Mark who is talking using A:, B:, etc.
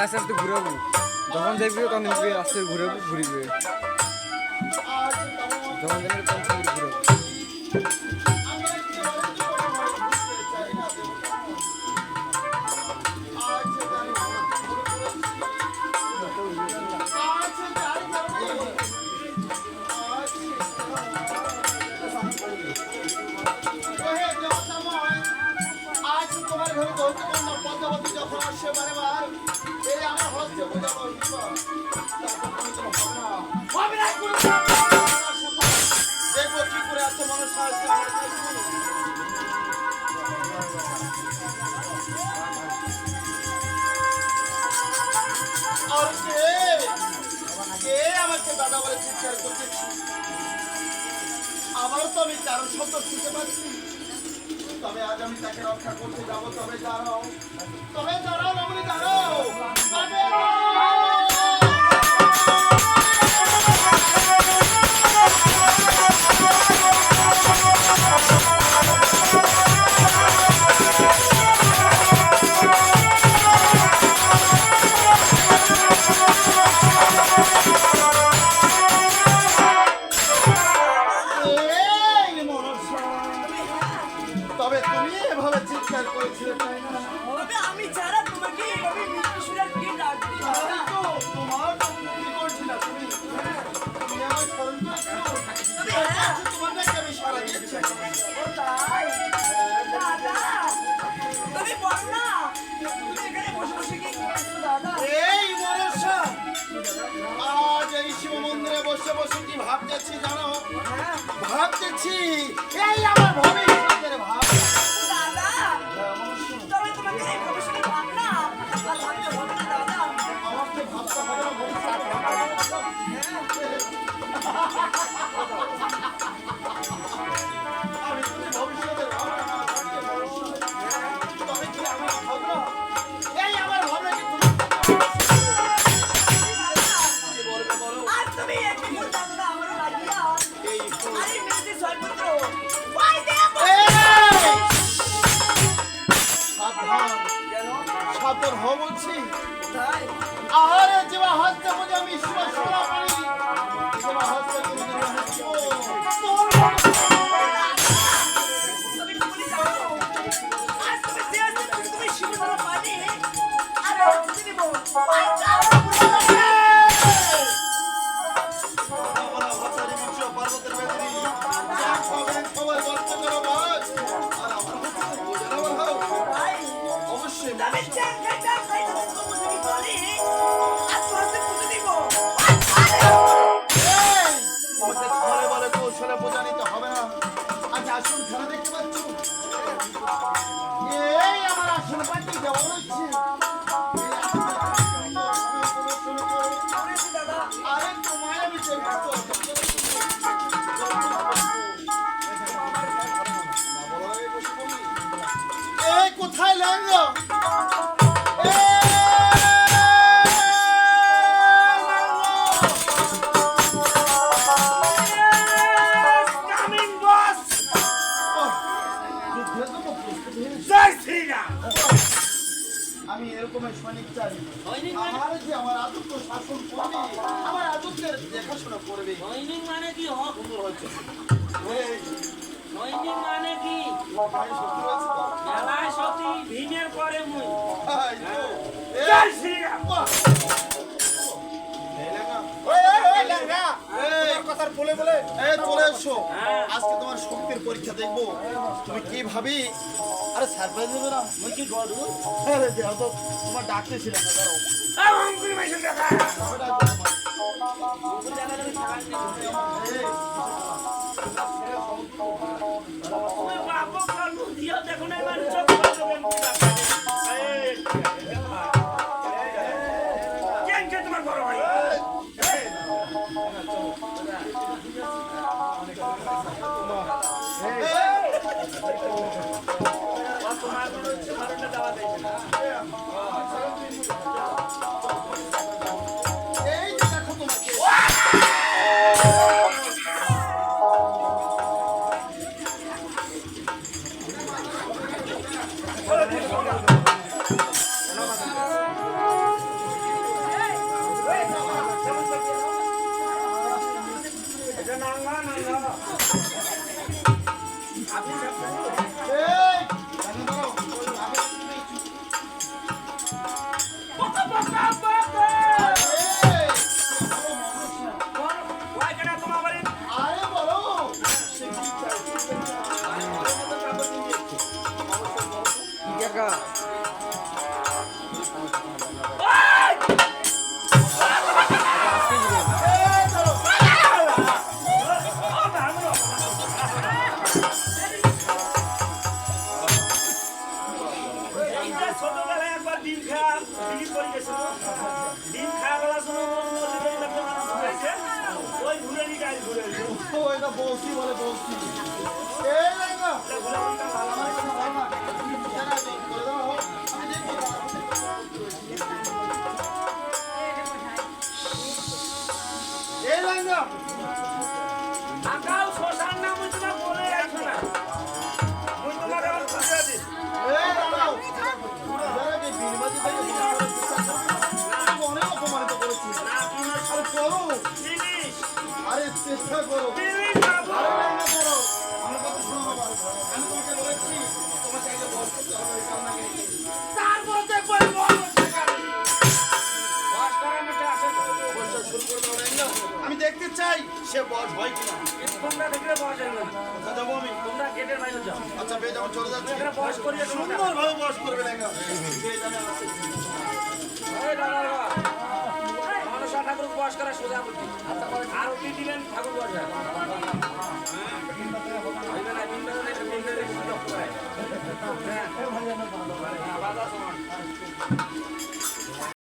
A: আস্তে আস্তে ঘুরাবো, যখন দেখবি তখন আস্তে আস্তে ঘুরাবো, ঘুরিবে যখন দেখবি তখন ঘুরাবো।
B: আমারও তো আমি কারণ শব্দ শুনতে পাচ্ছি, তবে আজ আমি তাকে রক্ষা করতে যাবো। তবে দাঁড়াও, রমণী দাঁড়াও। তবে তুমি এভাবে চিৎকার করেছিলে তাই না?
C: আমি ছাড়া তোমাকে এভাবে মৃত্যুসুরের কি ডাকবো?
B: তোমার কি করছিল তুমি? তুমি আমার স্মরণ করছো? তোমার নাকি আমি সারা দিয়েছি।
C: ও তাই? দাদা, তুমি বলো না, তুমি এখানে বসে বসে কি করছো দাদা?
B: এই মনসা, আজ এই শিব মন্দিরে বসে বসে কি ভাবতেছি জানো? ভাবতেছি এই আমার ভবিষ্যতের ভাব।
C: দাদা, তবে তোমাকে এই ভবিষ্যতে ভাবনা আর ভাবতে হবে না দাদা।
B: আমাকে ভাবতে হবে না ভবিষ্যৎ ভাবনা। আমি যদি ভবিষ্যতের ভাবনা না থাকতে ভবিষ্যৎ, তবে কি আমার ভাবনা? এই আমার ভাবনা কি তুমি বলবে বলো?
C: আর তুমি একটি ফুল দাও না আমারও লাগিয়া।
B: এই ফুল।
C: আরে মেয়েদের জয়পুত্র, ওই দেখো।
B: সাবধান,
C: কেন?
B: সাবধান হও বলছি।
C: তাই?
B: আহারে জীবা হস্তে বুঝে আমি শিব সোনা পাই। জীবা হস্তে বুঝে আমি শিব। তোর
C: তুমি বলি জানো, আজ তুমি যে আসতে তুমি শিবধরা পানি আর তুমি দিব।
B: আমার হাতারি মিত্র পার্বতের বেদরি। খবর গল্প করো বাজ। আর আমার হাতে বুঝে না বলো।
C: তাই?
B: অবশ্যই
C: তবে চাই তুমি যদি বলি আর তো হাতে পুজো দিব।
B: তোমাকে যাওয়া হচ্ছে
C: শুনেছি দাদা।
B: আরে তোমায় আমি দেখবো তো। এই কোথায় লেঙ্গা
C: Coming, boss! জয় শ্রীরাম।
B: আমি এরকমের সৈনিক চাই আমার যে আমার আদর্শ শাসন করবে আমার আদর্শের দেখাশোনা করবে
D: সৈনিক মানে কি হক?
B: সুন্দর হচ্ছে
D: সৈনিক মানে কি?
B: ভাই সত্যি আছে তো
D: মেলায় সতী ভীমের পরে মুই।
B: ভাই তো
C: জয় শ্রীরাম।
B: চলে এসো
D: হ্যাঁ।
B: আজকে তোমার শক্তির পরীক্ষা দেখবো তুমি কি ভাবি আরে সারপ্রাইজ দেবে না
D: মুই কি গরু?
B: আরে দেহ তো তোমার ডাকতে ছিল না দাঁড়াও
C: অঙ্কুরি মাসের দাদা।
B: তবে ডাকবো তোমার।
D: গরু জায়গায় আমি ছাড় নেই।
B: এই,
D: ওই বাপক গরু দিও দেখুন এবার চোখ করবেন কি ব্যাপার?
C: কেন কে তোমার বড় ভাই?
D: তোমার কোনো ইচ্ছে ভালোটা দেওয়া যাইবে না।
B: এই যে দেখো তোমাকে
C: এটা নাঙ্গা নাঙ্গা।
B: এই দাঁড়াও, দাঁড়াও। এই,
C: ওই কেন তোমার বাড়ি?
B: আরে বলো
A: কাকা
B: এই ধরো
C: এইটা ছোটবেলায় একবার ডিম খাওয়া বিক্রি করে গেছিল। ডিম খাওয়া বেলার সময় ওই ঘুরে নিয়ে গাড়ি ঘুরে এলো।
B: ও এটা বলছি বলে বলছি এই লেঙ্গা
C: এটা ঘুরে ওইটা ভালো হয়।
B: এই লেঙ্গা
C: আকাল শ্মশান না মুই তোমার বলে রাখো না। মুই তোমার আবার বুঝিয়ে দিই।
B: এই দাঁড়াও যারা কি বিনবাজি থেকে অনেক অপমানিত করেছি
C: না তুমি
B: আরে করো
C: জিনিস
B: আরে চেষ্টা করো
C: জিনিস বাবু।
B: আরে লেঙ্গা করো আমার কথা শোনো বাবা আমি তোমাকে বলেছি তোমাকে আগে বস করতে হবে এই কারণে
C: তারপর দেখবো এই বড় টাকা। বাস করার মধ্যে আছে তো।
B: বসটা শুরু করবে না লেঙ্গা আমি দেখতে চাই সে বস হয় কিনা
C: কিন্তু তোমরা দেখলে বস হবে না।
B: কোথা যাবো আমি
C: তোমরা গেটের বাইরে যাও।
B: আচ্ছা বেশ যখন চলে যাচ্ছি
C: এখানে বস করিয়ে তোমরা
B: সুন্দরভাবে বস করবে লেঙ্গা
C: এই দাদা বাবা, মনসা ঠাকুর বস করা সোজা করতে। আর কি দিবেন ঠাকুর বস হয়। হইবে না, দিন বেলা দেখে দিন বেলা দেখে সুযোগ করে। হ্যাঁ। বাধা সমান।